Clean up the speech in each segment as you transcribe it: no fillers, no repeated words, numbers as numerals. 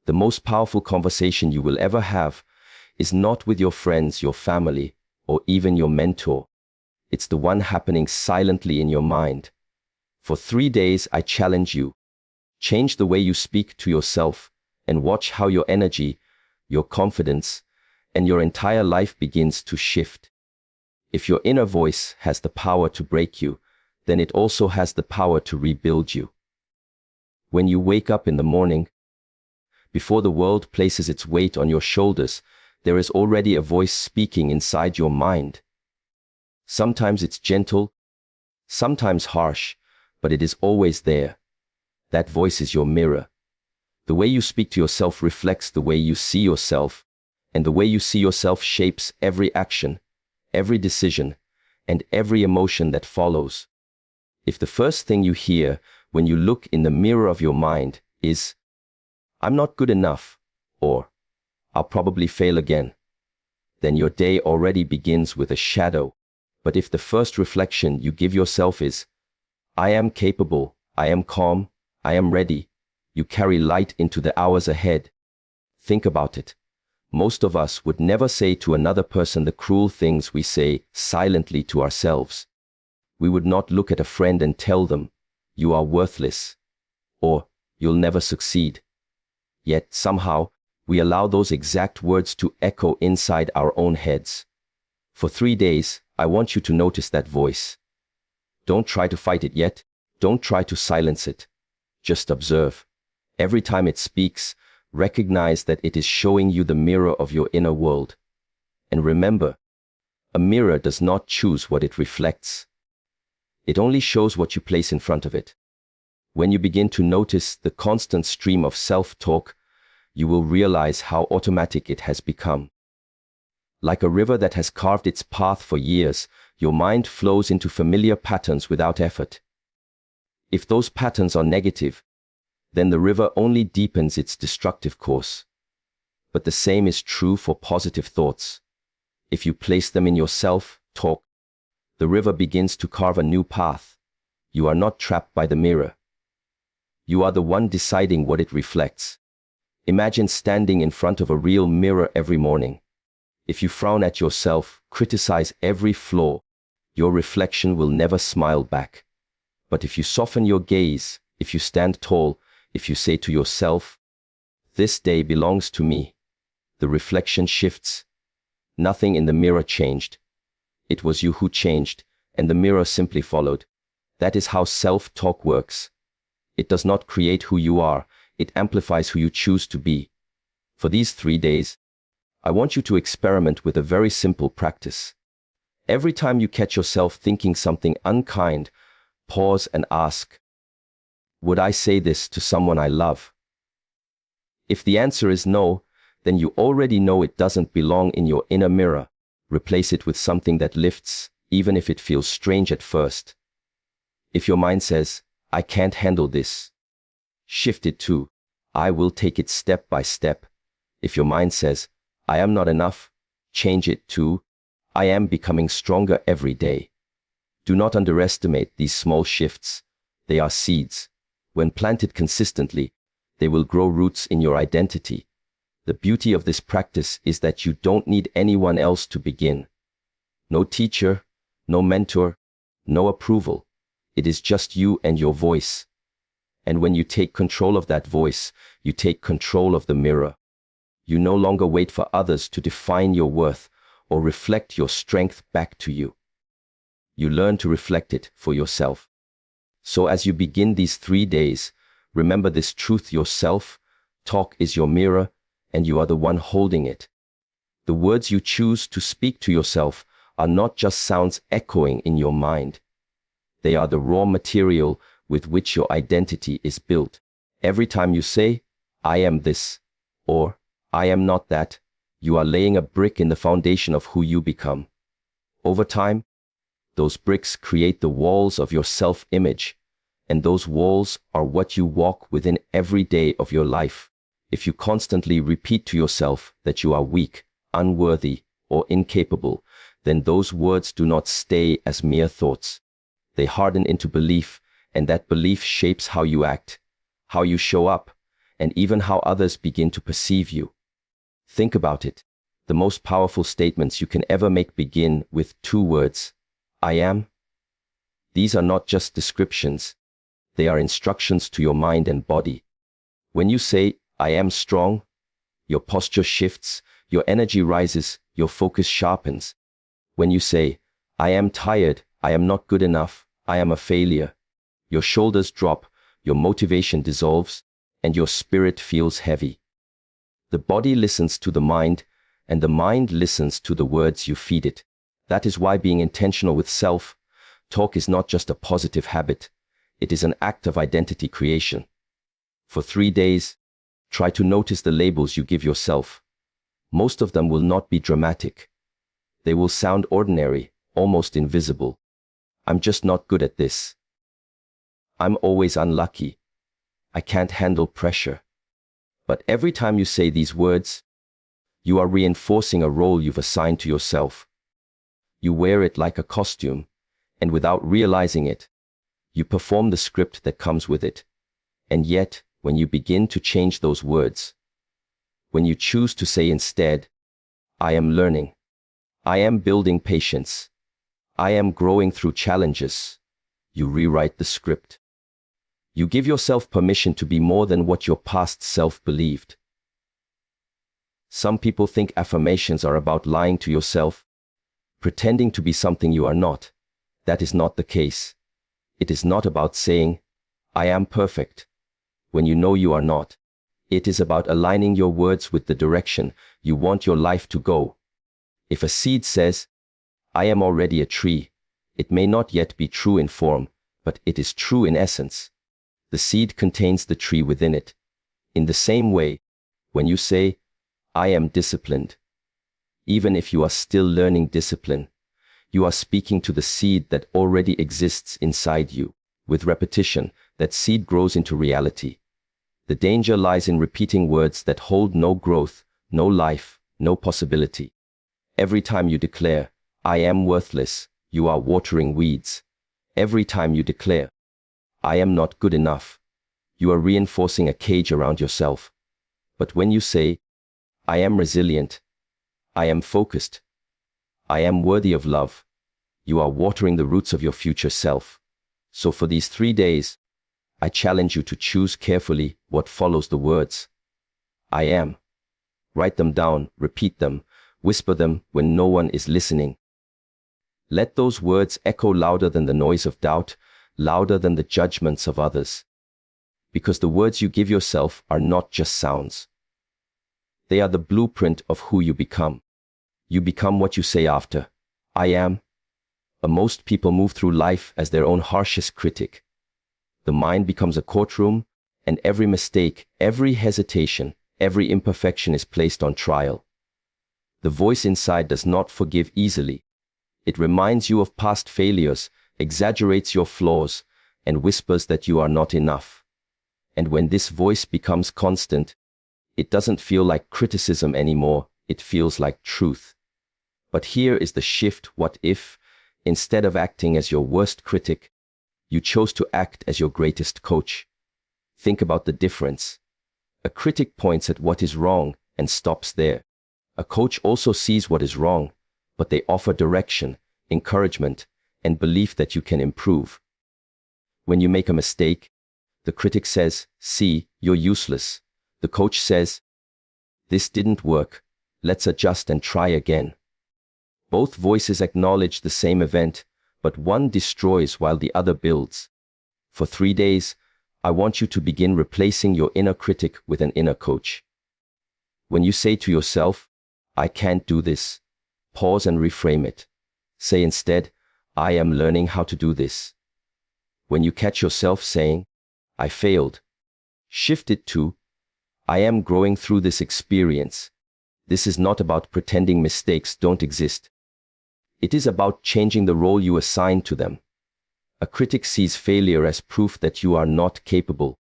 The most powerful conversation you will ever have is not with your friends, your family, or even your mentor. It's the one happening silently in your mind. For 3 days, I challenge you. Change the way you speak to yourself and watch how your energy, your confidence, and your entire life begins to shift. If your inner voice has the power to break you, then it also has the power to rebuild you. When you wake up in the morning, before the world places its weight on your shoulders, there is already a voice speaking inside your mind. Sometimes it's gentle, sometimes harsh, but it is always there. That voice is your mirror. The way you speak to yourself reflects the way you see yourself, and the way you see yourself shapes every action, every decision, and every emotion that follows. If the first thing you hear when you look in the mirror of your mind is, "I'm not good enough," or "I'll probably fail again," then your day already begins with a shadow. But if the first reflection you give yourself is, "I am capable, I am calm, I am ready," you carry light into the hours ahead. Think about it. Most of us would never say to another person the cruel things we say silently to ourselves. We would not look at a friend and tell them, "You are worthless," or "You'll never succeed." Yet somehow, we allow those exact words to echo inside our own heads. For 3 days, I want you to notice that voice. Don't try to fight it yet. Don't try to silence it. Just observe. Every time it speaks, recognize that it is showing you the mirror of your inner world. And remember, a mirror does not choose what it reflects. It only shows what you place in front of it. When you begin to notice the constant stream of self-talk, you will realize how automatic it has become. Like a river that has carved its path for years, your mind flows into familiar patterns without effort. If those patterns are negative, then the river only deepens its destructive course. But the same is true for positive thoughts. If you place them in your self-talk, the river begins to carve a new path. You are not trapped by the mirror. You are the one deciding what it reflects. Imagine standing in front of a real mirror every morning. If you frown at yourself, criticize every flaw, your reflection will never smile back. But if you soften your gaze, if you stand tall, if you say to yourself, "This day belongs to me," the reflection shifts. Nothing in the mirror changed. It was you who changed, and the mirror simply followed. That is how self-talk works. It does not create who you are, it amplifies who you choose to be. For these 3 days, I want you to experiment with a very simple practice. Every time you catch yourself thinking something unkind, pause and ask, "Would I say this to someone I love?" If the answer is no, then you already know it doesn't belong in your inner mirror. Replace it with something that lifts, even if it feels strange at first. If your mind says, "I can't handle this," shift it to, "I will take it step by step." If your mind says, "I am not enough," change it to, "I am becoming stronger every day." Do not underestimate these small shifts. They are seeds. When planted consistently, they will grow roots in your identity. The beauty of this practice is that you don't need anyone else to begin. No teacher, no mentor, no approval. It is just you and your voice. And when you take control of that voice, you take control of the mirror. You no longer wait for others to define your worth or reflect your strength back to you. You learn to reflect it for yourself. So as you begin these 3 days, remember this truth: yourself talk is your mirror, and you are the one holding it. The words you choose to speak to yourself are not just sounds echoing in your mind. They are the raw material with which your identity is built. Every time you say, "I am this," or "I am not that," you are laying a brick in the foundation of who you become. Over time, those bricks create the walls of your self-image, and those walls are what you walk within every day of your life. If you constantly repeat to yourself that you are weak, unworthy, or incapable, then those words do not stay as mere thoughts. They harden into belief, and that belief shapes how you act, how you show up, and even how others begin to perceive you. Think about it. The most powerful statements you can ever make begin with two words: I am. These are not just descriptions. They are instructions to your mind and body. When you say, I am strong, your posture shifts, your energy rises, your focus sharpens. When you say, I am tired, I am not good enough, I am a failure, your shoulders drop, your motivation dissolves, and your spirit feels heavy. The body listens to the mind, and the mind listens to the words you feed it. That is why being intentional with self-talk is not just a positive habit. It is an act of identity creation. For 3 days, try to notice the labels you give yourself. Most of them will not be dramatic. They will sound ordinary, almost invisible. I'm just not good at this. I'm always unlucky. I can't handle pressure. But every time you say these words, you are reinforcing a role you've assigned to yourself. You wear it like a costume, and without realizing it, you perform the script that comes with it. And yet, when you begin to change those words, when you choose to say instead, I am learning, I am building patience, I am growing through challenges, you rewrite the script. You give yourself permission to be more than what your past self believed. Some people think affirmations are about lying to yourself, pretending to be something you are not. That is not the case. It is not about saying, I am perfect, when you know you are not. It is about aligning your words with the direction you want your life to go. If a seed says, I am already a tree, it may not yet be true in form, but it is true in essence. The seed contains the tree within it. In the same way, when you say, I am disciplined, even if you are still learning discipline, you are speaking to the seed that already exists inside you. With repetition, that seed grows into reality. The danger lies in repeating words that hold no growth, no life, no possibility. Every time you declare, I am worthless, you are watering weeds. Every time you declare, I am not good enough, you are reinforcing a cage around yourself. But when you say, I am resilient, I am focused, I am worthy of love, you are watering the roots of your future self. So for these 3 days, I challenge you to choose carefully what follows the words. I am. Write them down, repeat them, whisper them when no one is listening. Let those words echo louder than the noise of doubt, louder than the judgments of others. Because the words you give yourself are not just sounds. They are the blueprint of who you become. You become what you say after, I am. Most people move through life as their own harshest critic. The mind becomes a courtroom, and every mistake, every hesitation, every imperfection is placed on trial. The voice inside does not forgive easily. It reminds you of past failures, exaggerates your flaws, and whispers that you are not enough. And when this voice becomes constant, it doesn't feel like criticism anymore, it feels like truth. But here is the shift. What if, instead of acting as your worst critic, you chose to act as your greatest coach? Think about the difference. A critic points at what is wrong and stops there. A coach also sees what is wrong, but they offer direction, encouragement, and belief that you can improve. When you make a mistake, the critic says, see, you're useless. The coach says, this didn't work. Let's adjust and try again. Both voices acknowledge the same event, but one destroys while the other builds. For 3 days, I want you to begin replacing your inner critic with an inner coach. When you say to yourself, I can't do this, pause and reframe it. Say instead, I am learning how to do this. When you catch yourself saying, I failed, shift it to, I am growing through this experience. This is not about pretending mistakes don't exist. It is about changing the role you assign to them. A critic sees failure as proof that you are not capable.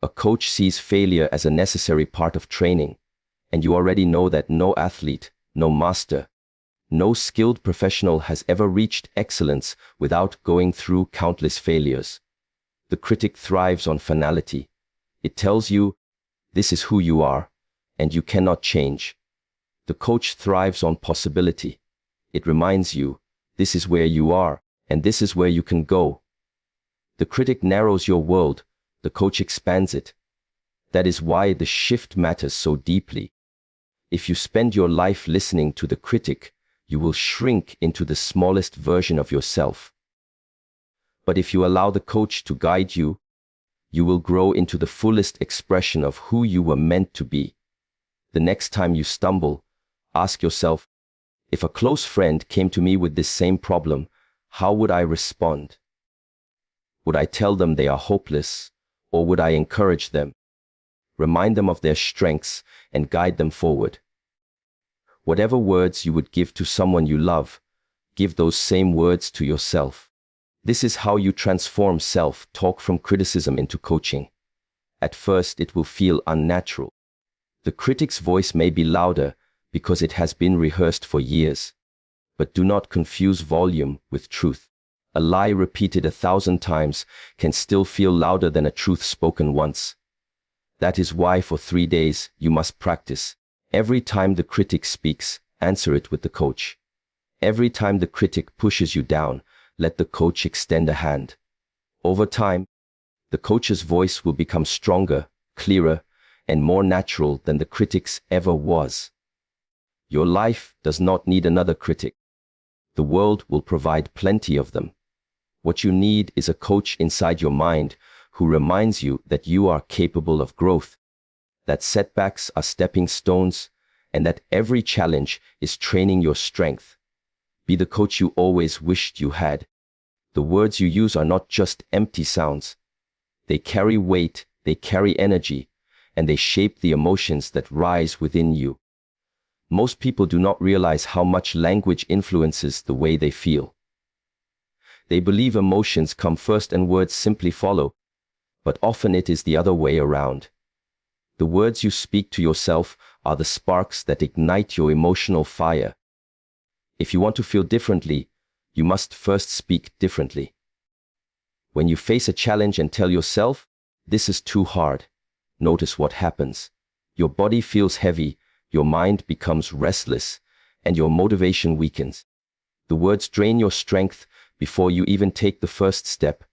A coach sees failure as a necessary part of training. And you already know that no athlete, no master, no skilled professional has ever reached excellence without going through countless failures. The critic thrives on finality. It tells you, This is who you are, and you cannot change. The coach thrives on possibility. It reminds you, this is where you are, and this is where you can go. The critic narrows your world, the coach expands it. That is why the shift matters so deeply. If you spend your life listening to the critic, you will shrink into the smallest version of yourself. But if you allow the coach to guide you, you will grow into the fullest expression of who you were meant to be. The next time you stumble, ask yourself, if a close friend came to me with this same problem, how would I respond? Would I tell them they are hopeless, or would I encourage them, remind them of their strengths, and guide them forward? Whatever words you would give to someone you love, give those same words to yourself. This is how you transform self-talk from criticism into coaching. At first, it will feel unnatural. The critic's voice may be louder because it has been rehearsed for years. But do not confuse volume with truth. A lie repeated 1,000 times can still feel louder than a truth spoken once. That is why for 3 days you must practice. Every time the critic speaks, answer it with the coach. Every time the critic pushes you down, let the coach extend a hand. Over time, the coach's voice will become stronger, clearer, and more natural than the critic's ever was. Your life does not need another critic. The world will provide plenty of them. What you need is a coach inside your mind who reminds you that you are capable of growth, that setbacks are stepping stones, and that every challenge is training your strength. Be the coach you always wished you had. The words you use are not just empty sounds. They carry weight, they carry energy, and they shape the emotions that rise within you. Most people do not realize how much language influences the way they feel. They believe emotions come first and words simply follow, but often it is the other way around. The words you speak to yourself are the sparks that ignite your emotional fire. If you want to feel differently, you must first speak differently. When you face a challenge and tell yourself, "This is too hard," notice what happens. Your body feels heavy, your mind becomes restless, and your motivation weakens. The words drain your strength before you even take the first step.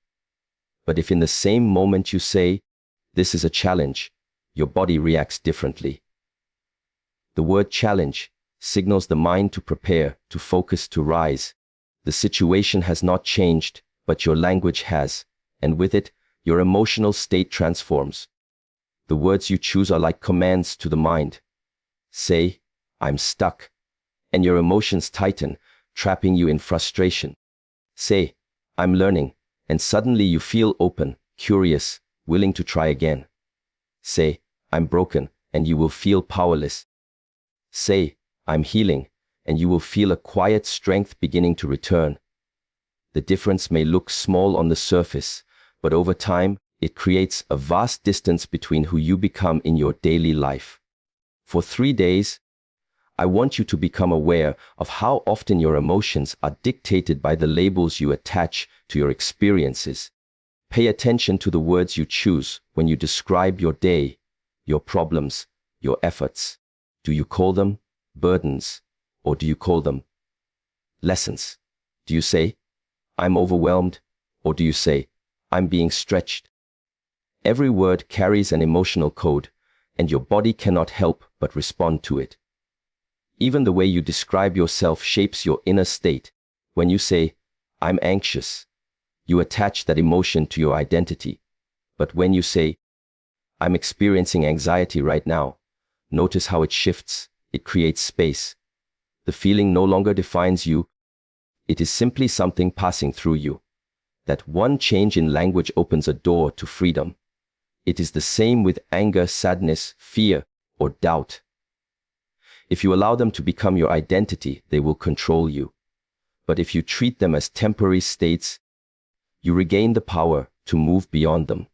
But if in the same moment you say, "This is a challenge," your body reacts differently. The word challenge signals the mind to prepare, to focus, to rise. The situation has not changed, but your language has, and with it, your emotional state transforms. The words you choose are like commands to the mind. Say, "I'm stuck," and your emotions tighten, trapping you in frustration. Say, "I'm learning," and suddenly you feel open, curious, willing to try again. Say, "I'm broken," and you will feel powerless. Say, "I'm healing," and you will feel a quiet strength beginning to return. The difference may look small on the surface, but over time, it creates a vast distance between who you become in your daily life. For 3 days, I want you to become aware of how often your emotions are dictated by the labels you attach to your experiences. Pay attention to the words you choose when you describe your day, your problems, your efforts. Do you call them burdens, or do you call them lessons? Do you say, "I'm overwhelmed," or do you say, "I'm being stretched"? Every word carries an emotional code, and your body cannot help but respond to it. Even the way you describe yourself shapes your inner state. When you say, "I'm anxious," you attach that emotion to your identity. But when you say, "I'm experiencing anxiety right now," notice how it shifts. It creates space. The feeling no longer defines you. It is simply something passing through you. That one change in language opens a door to freedom. It is the same with anger, sadness, fear, or doubt. If you allow them to become your identity, they will control you. But if you treat them as temporary states, you regain the power to move beyond them.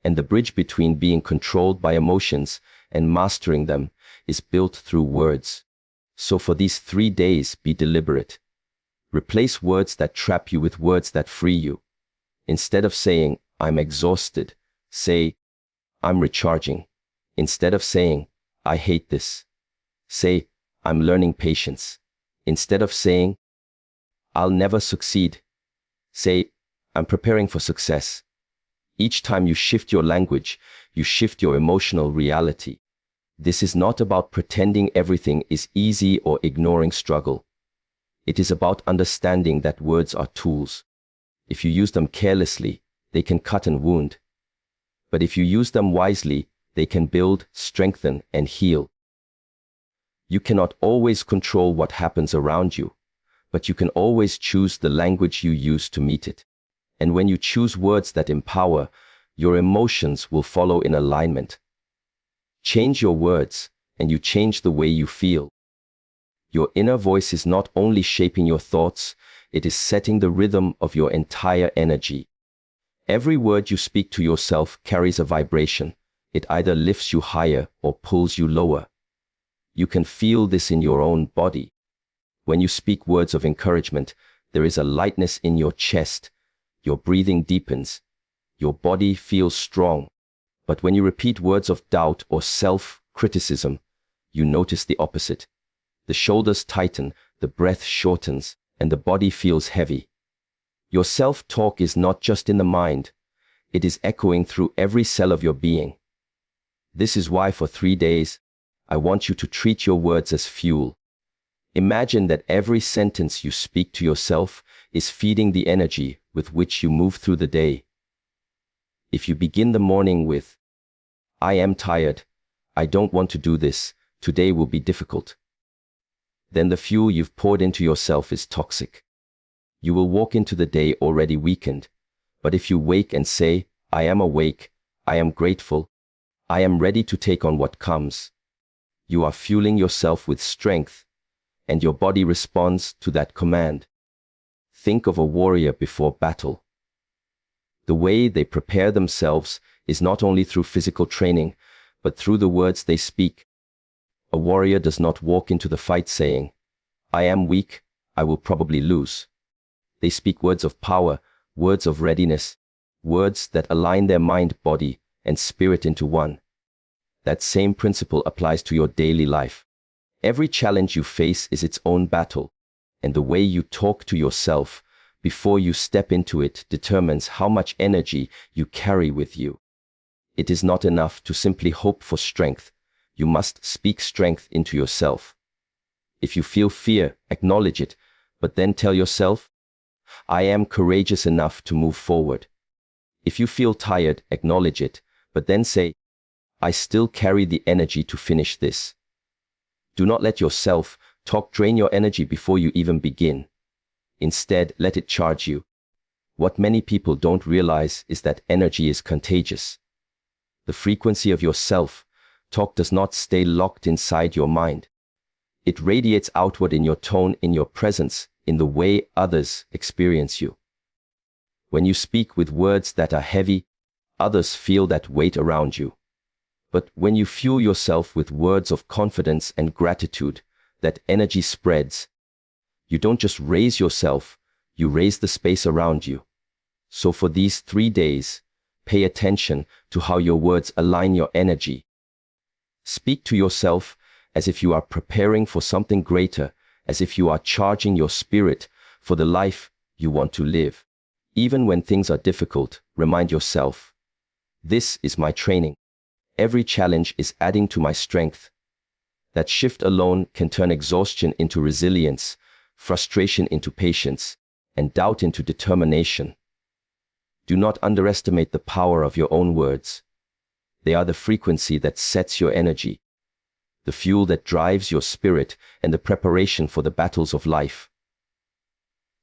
And the bridge between being controlled by emotions and mastering them is built through words. So for these 3 days, be deliberate. Replace words that trap you with words that free you. Instead of saying, "I'm exhausted," say, "I'm recharging." Instead of saying, I hate this, say, I'm learning patience. Instead of saying, I'll never succeed, say, I'm preparing for success. Each time you shift your language, you shift your emotional reality. This is not about pretending everything is easy or ignoring struggle. It is about understanding that words are tools. If you use them carelessly, they can cut and wound. But if you use them wisely, they can build, strengthen, and heal. You cannot always control what happens around you, but you can always choose the language you use to meet it. And when you choose words that empower, your emotions will follow in alignment. Change your words, and you change the way you feel. Your inner voice is not only shaping your thoughts, it is setting the rhythm of your entire energy. Every word you speak to yourself carries a vibration. It either lifts you higher or pulls you lower. You can feel this in your own body. When you speak words of encouragement, there is a lightness in your chest. Your breathing deepens. Your body feels strong. But when you repeat words of doubt or self-criticism, you notice the opposite. The shoulders tighten, the breath shortens, and the body feels heavy. Your self-talk is not just in the mind. It is echoing through every cell of your being. This is why for 3 days, I want you to treat your words as fuel. Imagine that every sentence you speak to yourself is feeding the energy with which you move through the day. If you begin the morning with, I am tired, I don't want to do this, today will be difficult, then the fuel you've poured into yourself is toxic. You will walk into the day already weakened. But if you wake and say, I am awake, I am grateful, I am ready to take on what comes, you are fueling yourself with strength, and your body responds to that command. Think of a warrior before battle. The way they prepare themselves is not only through physical training, but through the words they speak. A warrior does not walk into the fight saying, I am weak, I will probably lose. They speak words of power, words of readiness, words that align their mind, body, and spirit into one. That same principle applies to your daily life. Every challenge you face is its own battle, and the way you talk to yourself before you step into it determines how much energy you carry with you. It is not enough to simply hope for strength. You must speak strength into yourself. If you feel fear, acknowledge it, but then tell yourself, I am courageous enough to move forward. If you feel tired, acknowledge it, but then say, I still carry the energy to finish this. Do not let your self-talk drain your energy before you even begin. Instead, let it charge you. What many people don't realize is that energy is contagious. The frequency of your self-talk does not stay locked inside your mind. It radiates outward in your tone, in your presence, in the way others experience you. When you speak with words that are heavy, others feel that weight around you. But when you fuel yourself with words of confidence and gratitude, that energy spreads. You don't just raise yourself, you raise the space around you. So for these 3 days, pay attention to how your words align your energy. Speak to yourself as if you are preparing for something greater, as if you are charging your spirit for the life you want to live. Even when things are difficult, remind yourself, this is my training. Every challenge is adding to my strength. That shift alone can turn exhaustion into resilience, frustration into patience, and doubt into determination. Do not underestimate the power of your own words. They are the frequency that sets your energy, the fuel that drives your spirit, and the preparation for the battles of life.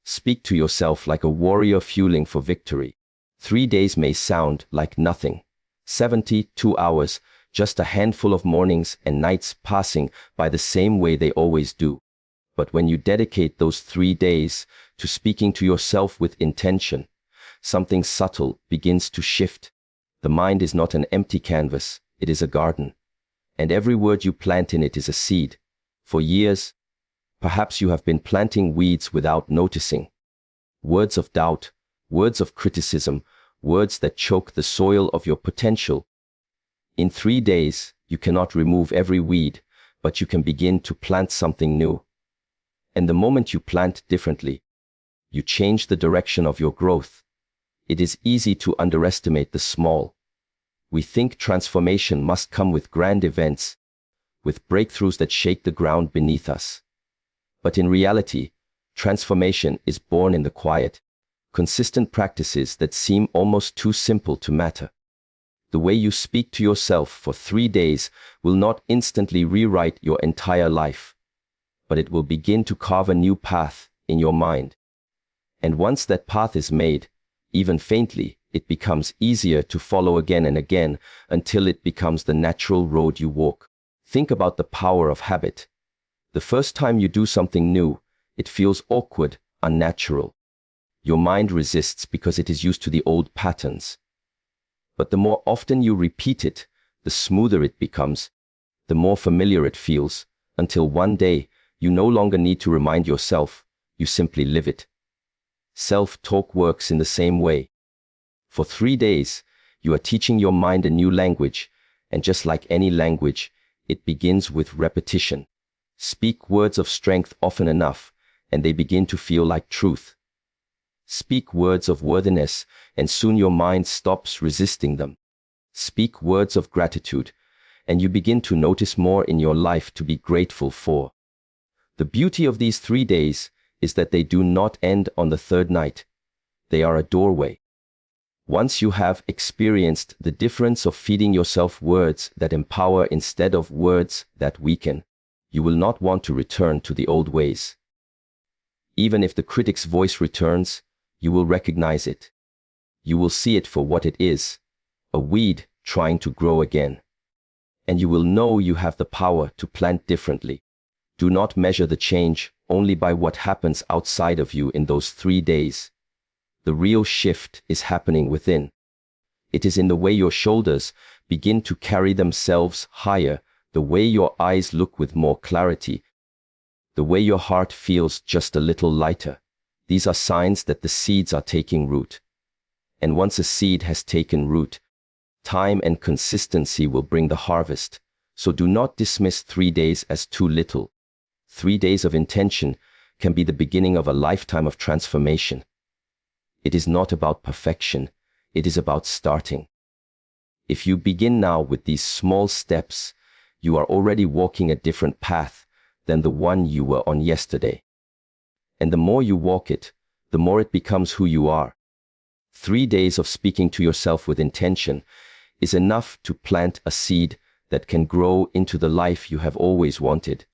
Speak to yourself like a warrior fueling for victory. 3 days may sound like nothing. 72 hours, just a handful of mornings and nights passing by the same way they always do. But when you dedicate those 3 days to speaking to yourself with intention, something subtle begins to shift. The mind is not an empty canvas, it is a garden. And every word you plant in it is a seed. For years, perhaps you have been planting weeds without noticing. Words of doubt, words of criticism, words that choke the soil of your potential. In 3 days, You cannot remove every weed, but you can begin to plant something new. And the moment you plant differently, you change the direction of your growth. It is easy to underestimate the small. We think transformation must come with grand events, with breakthroughs that shake the ground beneath us. But in reality, transformation is born in the quiet, consistent practices that seem almost too simple to matter. The way you speak to yourself for 3 days will not instantly rewrite your entire life, but it will begin to carve a new path in your mind. And once that path is made, even faintly, it becomes easier to follow again and again until it becomes the natural road you walk. Think about the power of habit. The first time you do something new, it feels awkward, unnatural. Your mind resists because it is used to the old patterns. But the more often you repeat it, the smoother it becomes, the more familiar it feels, until one day you no longer need to remind yourself, you simply live it. Self-talk works in the same way. For 3 days, you are teaching your mind a new language, and just like any language, it begins with repetition. Speak words of strength often enough, and they begin to feel like truth. Speak words of worthiness, and soon your mind stops resisting them. Speak words of gratitude, and you begin to notice more in your life to be grateful for. The beauty of these 3 days is that they do not end on the third night. They are a doorway. Once you have experienced the difference of feeding yourself words that empower instead of words that weaken, you will not want to return to the old ways. Even if the critic's voice returns, you will recognize it. You will see it for what it is, a weed trying to grow again. And you will know you have the power to plant differently. Do not measure the change only by what happens outside of you in those 3 days. The real shift is happening within. It is in the way your shoulders begin to carry themselves higher, the way your eyes look with more clarity, the way your heart feels just a little lighter. These are signs that the seeds are taking root. And once a seed has taken root, time and consistency will bring the harvest. So do not dismiss 3 days as too little. 3 days of intention can be the beginning of a lifetime of transformation. It is not about perfection, it is about starting. If you begin now with these small steps, you are already walking a different path than the one you were on yesterday. And the more you walk it, the more it becomes who you are. 3 days of speaking to yourself with intention is enough to plant a seed that can grow into the life you have always wanted.